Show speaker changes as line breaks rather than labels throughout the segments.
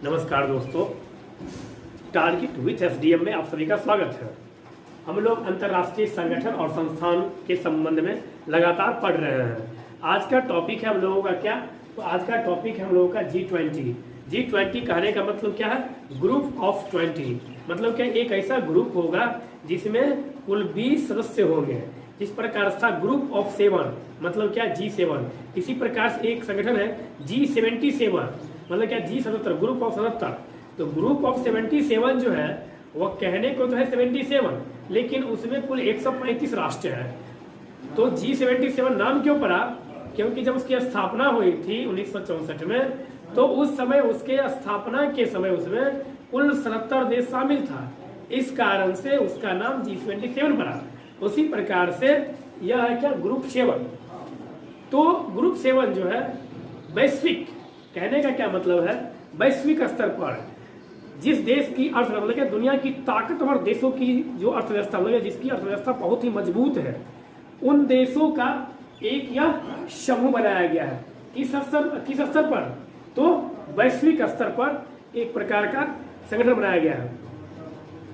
नमस्कार दोस्तों, target with SDM में आप सभी का स्वागत है। हम लोग अंतर्राष्ट्रीय संगठन और संस्थान के संबंध में लगातार पढ़ रहे हैं। आज का टॉपिक है हम लोगों का क्या? तो आज का टॉपिक है हम लोगों का G20। G20 कहने का मतलब क्या है? Group of 20। मतलब क्या? एक ऐसा ग्रुप होगा जिसमें कुल 20 सदस्य होंगे। जिस प्रकार था ग्रुप ऑफ 7, मतलब क्या? G7। इसी प्रकार से एक संगठन है G77, मतलब क्या? G77, group of 77। तो ग्रुप ऑफ 77 जो है वह कहने को तो है 77, लेकिन उसमें कुल 135 राष्ट्र है। तो G77 नाम क्यों पड़ा? क्योंकि जब उसकी स्थापना हुई थी 1964 में, तो उस समय उसके स्थापना के समय उसमें कुल 77 देश शामिल था। इस कारण से उसका नाम G77 पड़ा। उसी प्रकार से यह है क्या? ग्रुप 7। तो ग्रुप 7 जो है वैश्विक, कहने का क्या मतलब है? वैश्विक स्तर पर जिस देश की अर्थव्यवस्था, मतलब दुनिया की ताकतवर देशों की जो अर्थव्यवस्था, मतलब जिसकी अर्थव्यवस्था बहुत ही मजबूत है, उन देशों का एक यह समूह बनाया गया है। किस स्तर पर? तो वैश्विक स्तर पर एक प्रकार का संगठन बनाया गया है।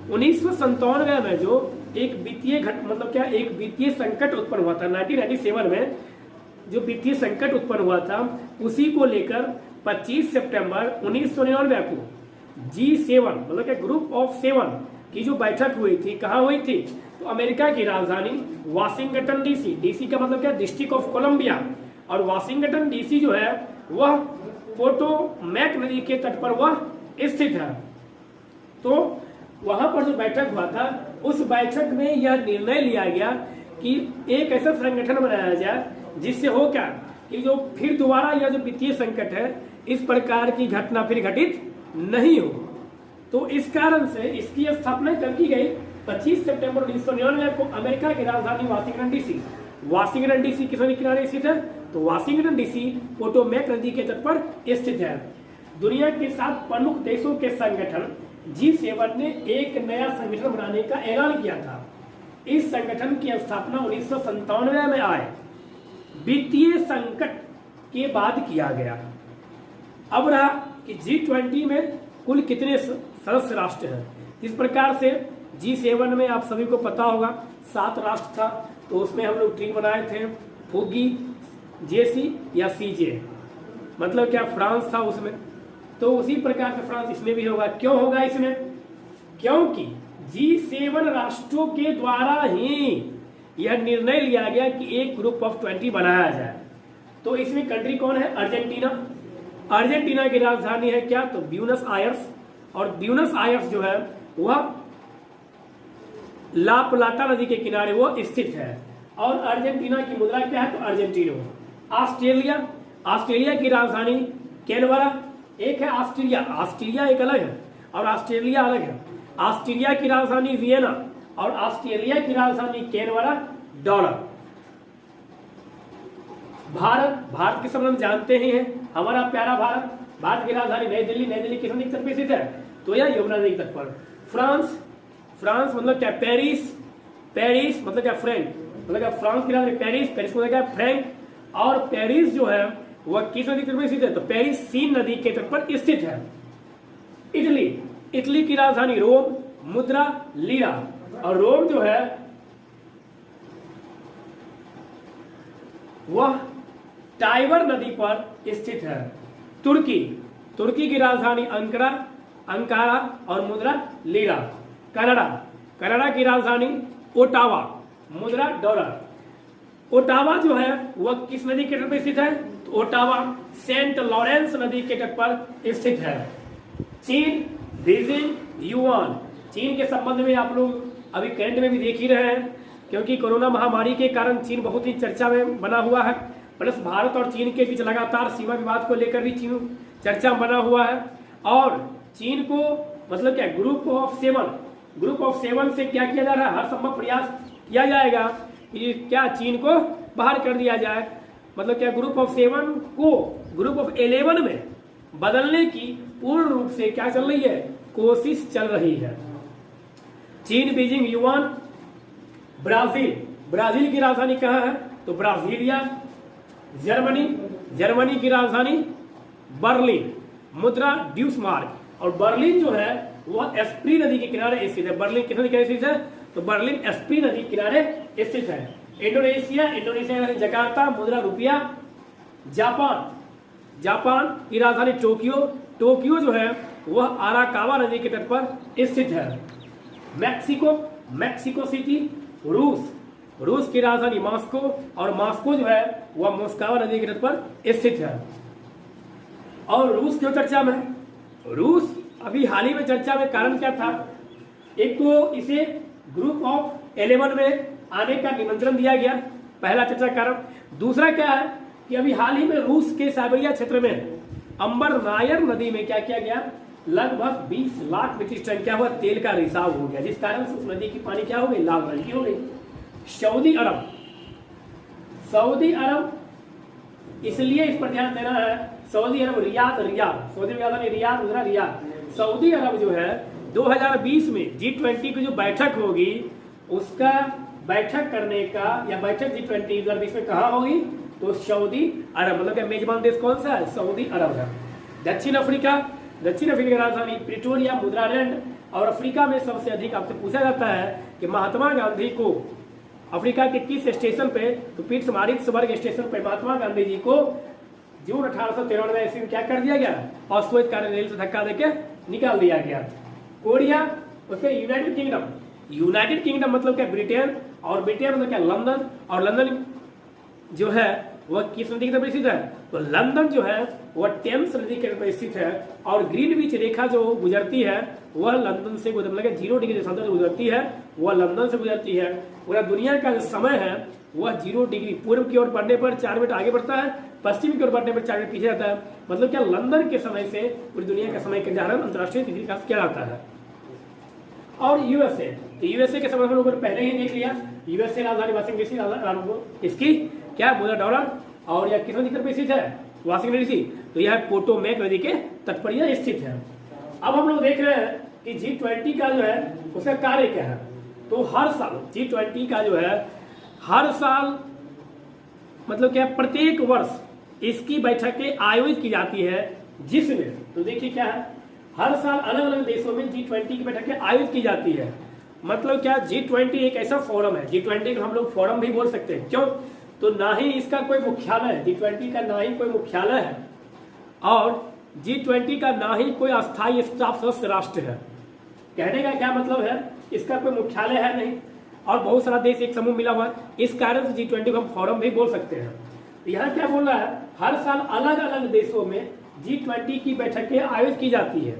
1997 में जो एक वित्तीय मतलब क्या, एक वित्तीय संकट उत्पन्न हुआ था 1997 में, जो वित्तीय संकट उत्पन्न हुआ था, उसी को लेकर 25 सितंबर 1999 को G7, मतलब क्या, ग्रुप ऑफ 7 की जो बैठक हुई थी, कहाँ हुई थी? तो अमेरिका की राजधानी वाशिंगटन डीसी। डीसी का मतलब क्या? District of Columbia. और वाशिंगटन डीसी जो है वह पोटोमैक नदी के तट पर वह स्थित है। तो वहां पर जो बैठक हुआ था, उस बैठक में यह निर्णय लिया गया कि एक ऐसा संगठन बनाया जाए जिससे हो क्या कि जो फिर दोबारा यह जो वित्तीय संकट है, इस प्रकार की घटना फिर घटित नहीं हो। तो इस कारण से इसकी स्थापना कर की गई 25 सितंबर 1999 को अमेरिका की राजधानी वाशिंगटन डीसी। वाशिंगटन डीसी किस नदी किनारे स्थित है? तो वाशिंगटन डीसी पोटोमैक नदी के तट पर स्थित है। दुनिया के 7 प्रमुख देशों के संगठन G7 ने एक नया संगठन बनाने का ऐलान किया था। इस संगठन की स्थापना 1997 में आए वित्तीय संकट के बाद किया गया। अब रहा कि G20 में कुल कितने सदस्य राष्ट्र हैं। इस प्रकार से G7 में आप सभी को पता होगा 7 राष्ट्र था। तो उसमें हम लोग ट्री बनाए थे, फुगी, जेसी या सीजे, मतलब क्या? फ्रांस था उसमें। तो उसी प्रकार से फ्रांस इसमें भी होगा। क्यों होगा इसमें? क्योंकि G7 राष्ट्रों के द्वारा ही यह निर्णय लिया गया कि एक ग्रुप ऑफ 20 बनाया जाए। तो इसमें कंट्री कौन है? अर्जेंटीना। अर्जेंटीना की राजधानी है क्या? तो ब्यूनस आयर्स। और ब्यूनस आयर्स जो है वह ला प्लाटा नदी के किनारे वो स्थित है। और अर्जेंटीना की मुद्रा क्या है? तो अर्जेंटीनो। ऑस्ट्रेलिया, ऑस्ट्रेलिया की राजधानी कैनबरा। एक है ऑस्ट्रेलिया, ऑस्ट्रेलिया एक अलग है और ऑस्ट्रेलिया अलग है। ऑस्ट्रेलिया की राजधानी वियना और ऑस्ट्रेलिया की राजधानी कैनबरा। डॉलर। भारत, भारत के सब हम जानते ही हैं, हमारा प्यारा भारत। भारत की राजधानी नई दिल्ली। नई दिल्ली किस नदी के तट पर स्थित है? तो यह यमुना नदी के तट पर। फ्रांस, फ्रांस मतलब क्या? पेरिस। पेरिस मतलब क्या? फ्रैंक, मतलब क्या? फ्रांस की राजधानी पेरिस। पेरिस मतलब क्या? फ्रैंक। और पेरिस जो है वह किस नदी के तट पर स्थित है? तो पेरिस सीन नदी के तट पर स्थित है। इटली, इटली की राजधानी रोम। मुद्रा लीरा। और रोम जो है वह टाइबर नदी पर स्थित है। तुर्की, तुर्की की राजधानी अंकारा, अंकारा और मुद्रा लीरा। कनाडा, कनाडा की राजधानी ओटावा, मुद्रा डॉलर। ओटावा जो है वह किस नदी के तट पर स्थित है? तो ओटावा सेंट लॉरेंस नदी के तट पर स्थित है। चीन, बीजिंग, युआन। चीन के संबंध में आप लोग अभी करंट में भी देख ही रहे हैं, क्योंकि कोरोना महामारी के कारण चीन बहुत ही चर्चा में बना हुआ है। प्लस भारत और चीन के बीच लगातार सीमा विवाद को लेकर भी चीन चर्चा में बना हुआ है। और चीन को मतलब क्या? ग्रुप ऑफ 7, ग्रुप ऑफ 7 से क्या किया जा रहा है? हर संभव प्रयास किया जाएगा कि क्या चीन को बाहर कर दिया जाए। मतलब क्या? ग्रुप ऑफ 7 को ग्रुप ऑफ 11 में बदलने की पूर्ण रूप से क्या चल रही है? कोशिश चल रही है। चीन, बीजिंग, युआन। ब्राजील, ब्राजील की राजधानी कहाँ है? तो ब्राजीलिया। जर्मनी, जर्मनी की राजधानी बर्लिन, मुद्रा ड्यूसमार्क। और बर्लिन जो है वह एस्प्री नदी के किनारे स्थित है। बर्लिन किस नदी के स्थित है? तो बर्लिन एस्प्री नदी के किनारे स्थित है। इंडोनेशिया जकार्ता, मुद्रा रुपया। जापान की राजधानी टोक्यो जो है वह आराकावा नदी के तट पर स्थित है। Mexico city. रूस की राजधानी मॉस्को, और मॉस्को जो है वह मोस्कावा नदी के तट पर स्थित है। और रूस क्यों चर्चा में? रूस अभी हाल ही में चर्चा में, कारण क्या था? एक तो इसे ग्रुप ऑफ 11 में आने का निमंत्रण दिया गया, पहला चर्चा कारण। दूसरा क्या है कि अभी हाल ही में रूस के साइबेरिया क्षेत्र में अंबर नायर नदी में क्या किया गया? लगभग 20 लाख मीट्रिक टन क्या हुआ? तेल का रिसाव हो गया, जिस कारण से उस नदी की पानी क्या हो गई? लाल रंग की हो गई। सऊदी अरब इसलिए इस पर ध्यान देना है। सऊदी अरब सऊदी अरब जो है 2020 में G20 की जो बैठक होगी उसका बैठक करने का, या बैठक G20 2020 में कहाँ होगी? तो सऊदी अरब, मतलब क्या मेजबान देश कौन सा है? सऊदी अरब है। दक्षिण अफ्रीका की राजधानी प्रिटोरिया, मुद्रालैंड। और अफ्रीका में सबसे अधिक आपसे पूछा जाता है कि महात्मा गांधी को अफ्रीका के किस स्टेशन पे? तो पीट्सबर्ग स्टेशन पे महात्मा गांधी जी को जून 1893 ईस्वी में क्या कर दिया गया? ऑस्वेज कार्य रेल से धक्का देके निकाल दिया गया। कोरिया, उसके यूनाइटेड किंगडम मतलब क्या? ब्रिटेन। और ब्रिटेन मतलब क्या? लंदन। और लंदन जो है वह किस नदी के तट पर स्थित है? तो लंदन जो है वह टेम्स नदी के तट पर स्थित है। और ग्रीनविच रेखा जो गुजरती है वह लंदन से मतलब 0 डिग्री देशांतर से गुजरती है, वह लंदन से गुजरती है। पूरा दुनिया का जो समय है वह 0 डिग्री पूर्व की ओर बढ़ने पर 4 मिनट आगे बढ़ता है, पश्चिम की ओर बढ़ने पर 4 मिनट पीछे जाता है। मतलब क्या? लंदन के समय से पूरी दुनिया का समय के निर्धारण अंतर्राष्ट्रीय तिथि विकास किया जाता है। और यूएसए के समय हम लोगों ने पहले ही देख लिया। यूएसए राजधानी वाशिंगटन डीसी, इसकी क्या मुद्रा डॉलर। और यह किस नदी पर स्थित है? Washington DC. तो यह पोटोमैक नदी के तट पर यह स्थित है। अब हम लोग देख रहे हैं कि G20 का जो है उसका कार्य क्या है। तो हर साल G20 का जो है हर साल मतलब क्या? प्रत्येक वर्ष इसकी बैठकें आयोजित की जाती है, जिसमें तो देखिए क्या है, हर साल अलग अलग देशों में G20 की बैठकें आयोजित की जाती है। मतलब क्या? G20 एक ऐसा फोरम है, G20 को हम लोग फोरम भी बोल सकते हैं। क्यों? तो ना ही इसका कोई मुख्यालय है, G20 का ना ही कोई मुख्यालय है, और G20 का ना ही कोई अस्थायी स्टाफ सदस्य राष्ट्र है। कहने का क्या मतलब है? इसका कोई मुख्यालय है नहीं, और बहुत सारा देश एक समूह मिला हुआ है, इस कारण से G20 को हम फोरम भी बोल सकते हैं। यहाँ क्या बोल रहा है? हर साल अलग अलग देशों में G20 की बैठकें आयोजित की जाती है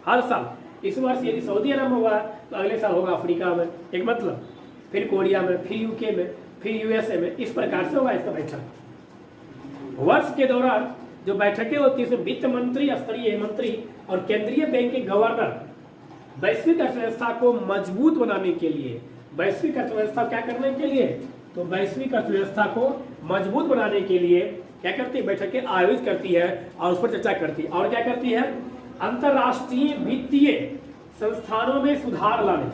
हर साल। इस वर्ष यदि सऊदी अरब में हुआ तो अगले साल होगा अफ्रीका में, एक मतलब, फिर कोरिया में, फिर यूके में, फिर यूएसए में। इस प्रकार से होगा इसका बैठक। वर्ष के दौरान जो बैठकें होती है उसमें वित्त मंत्री, स्तरीय मंत्री और केंद्रीय बैंक के गवर्नर वैश्विक अर्थव्यवस्था को मजबूत बनाने के लिए, वैश्विक अर्थव्यवस्था क्या करने के लिए? तो वैश्विक अर्थव्यवस्था को मजबूत बनाने के लिए क्या करती है? बैठकें आयोजित करती है और उस पर चर्चा करती है। और क्या करती है? अंतरराष्ट्रीय वित्तीय संस्थानों में सुधार लाने,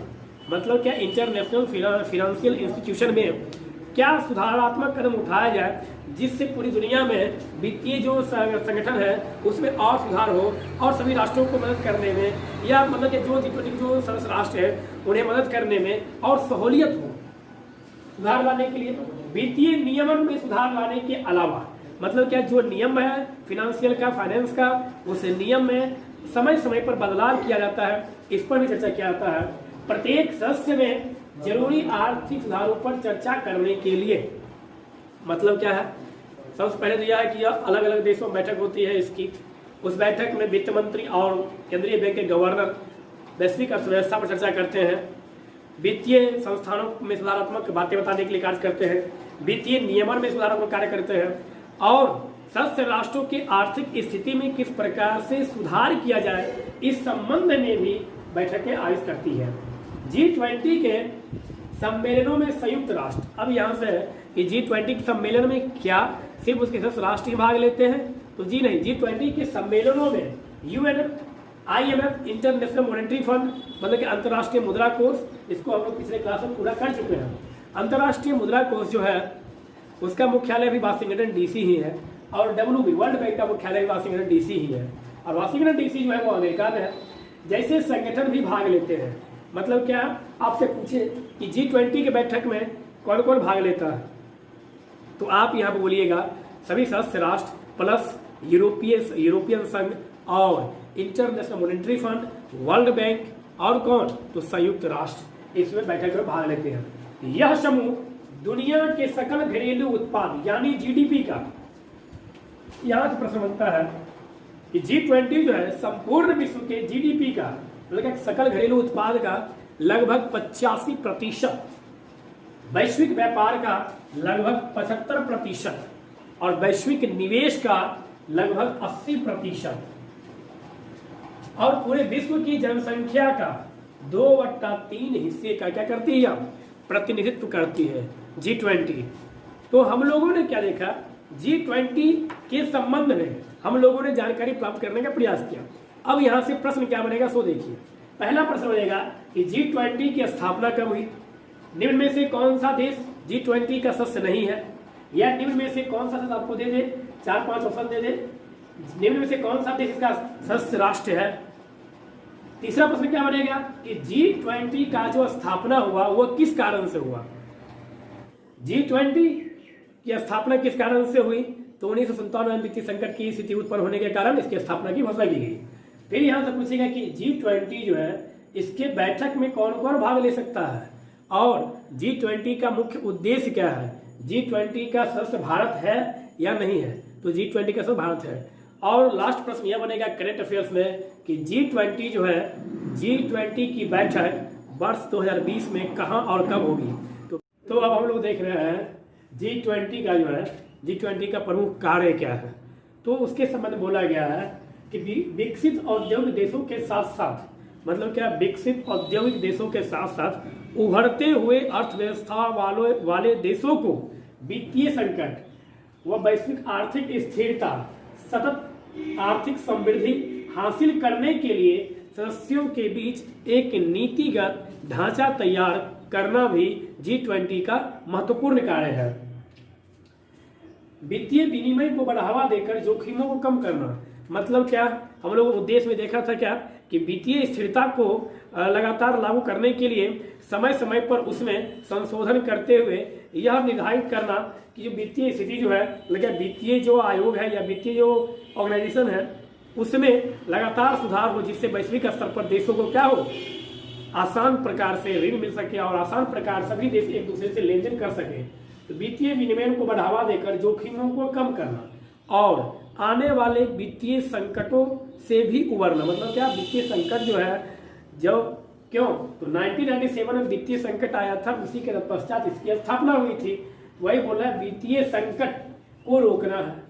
मतलब क्या? इंटरनेशनल फाइनेंशियल इंस्टीट्यूशन में क्या सुधारात्मक कदम उठाया जाए जिससे पूरी दुनिया में वित्तीय जो संगठन है उसमें और सुधार हो, और सभी राष्ट्रों को मदद करने में, या मतलब कि जो G20 जो सदस्य राष्ट्र है उन्हें मदद करने में और सहूलियत हो। सुधार लाने के लिए वित्तीय नियमन में सुधार लाने के अलावा, मतलब क्या? जो नियम है फाइनेंशियल का, फाइनेंस का, उस नियम में समय समय पर बदलाव किया जाता है, इस पर भी चर्चा किया जाता है। प्रत्येक सदस्य में जरूरी आर्थिक सुधारों पर चर्चा करने के लिए, मतलब क्या है? सबसे पहले तो यह है कि अलग अलग देशों में बैठक होती है इसकी, उस बैठक में वित्त मंत्री और केंद्रीय बैंक के गवर्नर वैश्विक अर्थव्यवस्था पर चर्चा करते हैं, वित्तीय संस्थानों में सुधारात्मक बातें बताने के लिए कार्य करते हैं, वित्तीय नियमन में सुधारात्मक कार्य करते हैं, और सदस्य राष्ट्रों की आर्थिक स्थिति में किस प्रकार से सुधार किया जाए इस संबंध में भी बैठकें आयोजित करती है। G20 के सम्मेलनों में संयुक्त राष्ट्र, अब यहाँ से है कि G20 के सम्मेलन में क्या सिर्फ उसके सदस्य राष्ट्र ही भाग लेते हैं? तो जी नहीं, G20 के सम्मेलनों में UN, IMF, international monetary fund, मतलब कि अंतर्राष्ट्रीय मुद्रा कोष, इसको हम लोग पिछले क्लास में पूरा कर चुके हैं। अंतर्राष्ट्रीय मुद्रा कोष जो है उसका मुख्यालय भी वाशिंगटन DC ही है, और WB वर्ल्ड बैंक का मुख्यालय भी वाशिंगटन DC ही है। और वाशिंगटन डीसी जो है वो अमेरिका में है। जैसे संगठन भी भाग लेते हैं, मतलब क्या, आपसे पूछे कि G20 के बैठक में कौन कौन भाग लेता है, तो आप यहाँ पर बोलिएगा सभी सदस्य राष्ट्र प्लस यूरोपियन संघ और international monetary fund, world bank और कौन, तो संयुक्त राष्ट्र इसमें बैठक में भाग लेते हैं। यह समूह दुनिया के सकल घरेलू उत्पाद यानी जीडीपी का, यहां से प्रश्न बनता है कि G20 जो है संपूर्ण विश्व के जीडीपी का, मतलब सकल घरेलू उत्पाद का लगभग 85%, वैश्विक व्यापार का लगभग 75% और वैश्विक निवेश का लगभग 80% और पूरे विश्व की जनसंख्या का 2/3 हिस्से का क्या करती है, प्रतिनिधित्व करती है G20। तो हम लोगों ने क्या देखा, G20 के संबंध में हम लोगों ने जानकारी प्राप्त करने का प्रयास किया। अब यहां से प्रश्न क्या बनेगा सो देखिए। पहला प्रश्न बनेगा कि G20 की स्थापना कब हुई, निम्न में से कौन सा देश G20 का सदस्य नहीं है, या निम्न में से कौन सा सदस्य, आपको दे दे 4-5 ऑप्शन दे दे, निम्न में से कौन सा देश इसका सदस्य राष्ट्र है। तीसरा प्रश्न क्या बनेगा कि G20 का जो स्थापना हुआ वो किस कारण से हुआ, G20 की स्थापना किस कारण से हुई, तो 1997 में वित्तीय संकट की स्थिति उत्पन्न होने के कारण इसकी स्थापना की घोषणा की गई। फिर यहां से पूछेगा कि G20 जो है इसके बैठक में कौन कौन भाग ले सकता है और G20 का मुख्य उद्देश्य क्या है, G20 का सदस्य भारत है या नहीं है, तो G20 का सदस्य भारत है। और लास्ट प्रश्न यह बनेगा करंट अफेयर्स में कि G20 जो है, G20 की बैठक वर्ष 2020 में कहां और कब होगी। तो अब हम लोग देख रहे हैं G20 का जो है, G20 का प्रमुख कार्य क्या है। तो उसके संबंध में बोला गया है कि विकसित औद्योगिक देशों के साथ साथ, मतलब क्या, विकसित औद्योगिक देशों के साथ साथ उभरते हुए अर्थव्यवस्था वाले देशों को वित्तीय संकट व वैश्विक आर्थिक स्थिरता, सतत आर्थिक समृद्धि हासिल करने के लिए सदस्यों के बीच एक नीतिगत ढांचा तैयार करना भी G20 का महत्वपूर्ण कार्य है। वित्तीय विनिमय को बढ़ावा देकर जोखिमों को कम करना, मतलब क्या, हम लोग उद्देश्य में देखा था क्या कि वित्तीय स्थिरता को लगातार लागू करने के लिए समय समय पर उसमें संशोधन करते हुए यह निर्धारित करना कि जो वित्तीय स्थिति जो है, मतलब वित्तीय जो आयोग है या वित्तीय जो ऑर्गेनाइजेशन है उसमें लगातार सुधार हो, जिससे वैश्विक स्तर पर देशों को क्या हो, आसान प्रकार से ऋण मिल सके और आसान प्रकार सभी देश एक दूसरे से लेन देन कर सके। तो वित्तीय विनिमय को बढ़ावा देकर जोखिमों को कम करना और आने वाले वित्तीय संकटों से भी उबरना, मतलब क्या, वित्तीय संकट जो है, जब क्यों, तो 1997 में वित्तीय संकट आया था, उसी के पश्चात इसकी स्थापना हुई थी। वही बोला वित्तीय संकट को रोकना है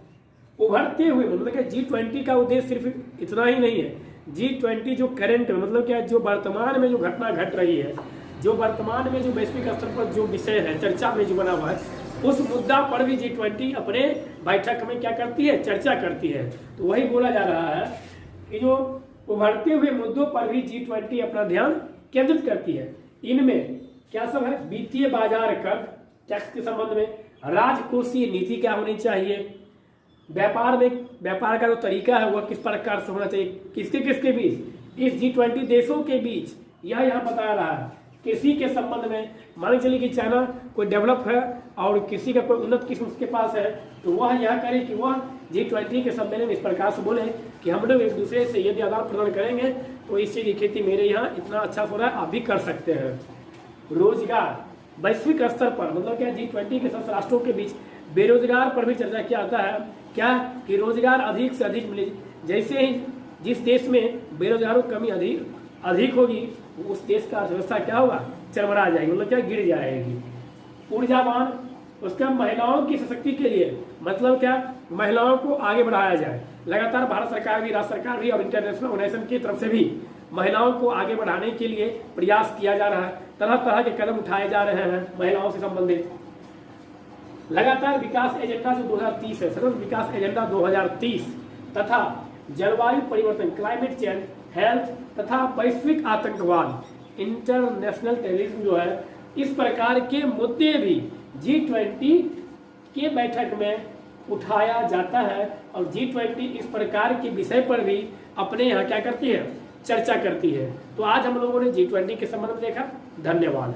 उभरते हुए, मतलब क्या, G20 का उद्देश्य सिर्फ इतना ही नहीं है। G20 जो करंट में, मतलब क्या, जो वर्तमान में जो घटना घट रही है, जो वर्तमान में जो वैश्विक स्तर पर जो विषय है चर्चा में जो बना हुआ है, उस मुद्दा पर भी G20 अपने बैठक में क्या करती है, चर्चा करती है। तो वही बोला जा रहा है कि जो उभरते हुए मुद्दों पर भी G20 अपना ध्यान केंद्रित करती है। इनमें क्या सब है, वित्तीय बाजार कर, टैक्स के संबंध में, राजकोषीय नीति क्या होनी चाहिए, व्यापार का जो तरीका है वह किस प्रकार से होना चाहिए, किसके किसके बीच, इस G20 देशों के बीच, यह यहाँ बता रहा है। कृषि के संबंध में, मान के चलिए कि चाइना कोई डेवलप है और कृषि का कोई उन्नत किस्म उसके पास है, तो वह यह करे कि वह G20 के सम्मेलन में इस प्रकार से बोले कि हम लोग एक दूसरे से यदि आदान प्रदान करेंगे तो इस चीज़ की खेती मेरे यहाँ इतना अच्छा हो रहा है, आप भी कर सकते हैं। रोजगार, वैश्विक स्तर पर, मतलब क्या, G20 के सदस्य राष्ट्रों के बीच बेरोजगार पर भी चर्चा किया जाता है, क्या कि रोजगार अधिक से अधिक मिले। जैसे ही जिस देश में बेरोजगारों की कमी अधिक होगी, उस देश का अर्थव्यवस्था क्या होगा, चरमरा जाएगी, मतलब क्या, गिर जाएगी। ऊर्जावान, उसका महिलाओं की सशक्ति के लिए, मतलब क्या, महिलाओं को आगे बढ़ाया जाए। लगातार भारत सरकार भी, राज्य सरकार भी और इंटरनेशनल ऑर्गेनाइजेशन की तरफ से भी महिलाओं को आगे बढ़ाने के लिए प्रयास किया जा रहा है, तरह तरह के कदम उठाए जा रहे हैं महिलाओं से संबंधित। लगातार विकास एजेंडा जो 2030 है, सतत विकास एजेंडा 2030 तथा जलवायु परिवर्तन, क्लाइमेट चेंज, हेल्थ तथा वैश्विक आतंकवाद, इंटरनेशनल टेररिज्म जो है, इस प्रकार के मुद्दे भी G20 के बैठक में उठाया जाता है और G20 इस प्रकार के विषय पर भी अपने यहाँ क्या करती है, चर्चा करती है। तो आज हम लोगों ने G20 के संबंध में देखा। धन्यवाद।